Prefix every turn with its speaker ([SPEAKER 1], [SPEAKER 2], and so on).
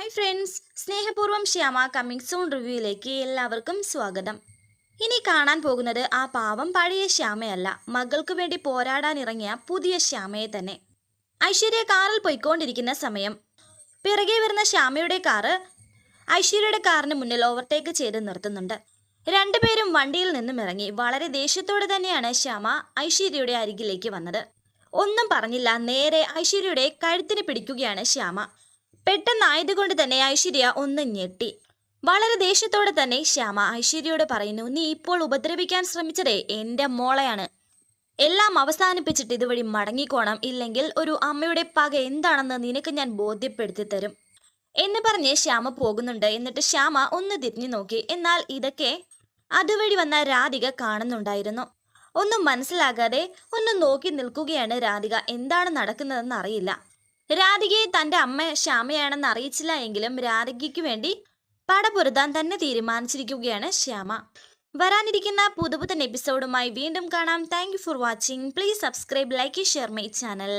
[SPEAKER 1] Hi friends, സ്നേഹപൂർവ്വം Shyama coming soon റിവ്യൂയിലേക്ക് എല്ലാവർക്കും സ്വാഗതം. ഇനി കാണാൻ പോകുന്നത് ആ പാവം പഴയ ശ്യാമയല്ല, മകൾക്ക് വേണ്ടി പോരാടാനിറങ്ങിയ പുതിയ ശ്യാമയെ തന്നെ. ഐശ്വര്യ കാറിൽ പോയിക്കൊണ്ടിരിക്കുന്ന സമയം പിറകെ വരുന്ന ശ്യാമയുടെ കാറ് ഐശ്വര്യയുടെ കാറിന് മുന്നിൽ ഓവർടേക്ക് ചെയ്ത് നിർത്തുന്നുണ്ട്. രണ്ടുപേരും വണ്ടിയിൽ നിന്നും ഇറങ്ങി. വളരെ ദേഷ്യത്തോടെ തന്നെയാണ് ശ്യാമ ഐശ്വര്യയുടെ അരികിലേക്ക് വന്നത്. ഒന്നും പറഞ്ഞില്ല, നേരെ ഐശ്വര്യയുടെ കഴുത്തിന് പിടിക്കുകയാണ് ശ്യാമ. പെട്ടെന്നായതുകൊണ്ട് തന്നെ ഐശ്വര്യ ഒന്ന് ഞെട്ടി. വളരെ ദേഷ്യത്തോടെ തന്നെ ശ്യാമ ഐശ്വര്യയോട് പറയുന്നു, നീ ഇപ്പോൾ ഉപദ്രവിക്കാൻ ശ്രമിച്ചതേ എൻ്റെ മോളെയാണ്. എല്ലാം അവസാനിപ്പിച്ചിട്ട് ഇതുവഴി മടങ്ങിക്കോണം, ഇല്ലെങ്കിൽ ഒരു അമ്മയുടെ പക എന്താണെന്ന് നിനക്ക് ഞാൻ ബോധ്യപ്പെടുത്തി തരും എന്ന് പറഞ്ഞ് ശ്യാമ പോകുന്നുണ്ട്. എന്നിട്ട് ശ്യാമ ഒന്ന് തിരിഞ്ഞു നോക്കി. എന്നാൽ ഇതൊക്കെ അതുവഴി വന്ന രാധിക കാണുന്നുണ്ടായിരുന്നു. ഒന്നും മനസ്സിലാകാതെ ഒന്ന് നോക്കി നിൽക്കുകയാണ് രാധിക. എന്താണ് നടക്കുന്നതെന്ന് അറിയില്ല. രാധികയെ തൻ്റെ അമ്മ ശ്യാമയാണെന്ന് അറിയിച്ചില്ല എങ്കിലും രാധികയ്ക്ക് വേണ്ടി പടപൊരുതാൻ തന്നെ തീരുമാനിച്ചിരിക്കുകയാണ് ശ്യാമ. വരാനിരിക്കുന്ന പുതുപുത്തൻ എപ്പിസോഡുമായി വീണ്ടും കാണാം. Thank you for watching. Please subscribe, like, share my channel.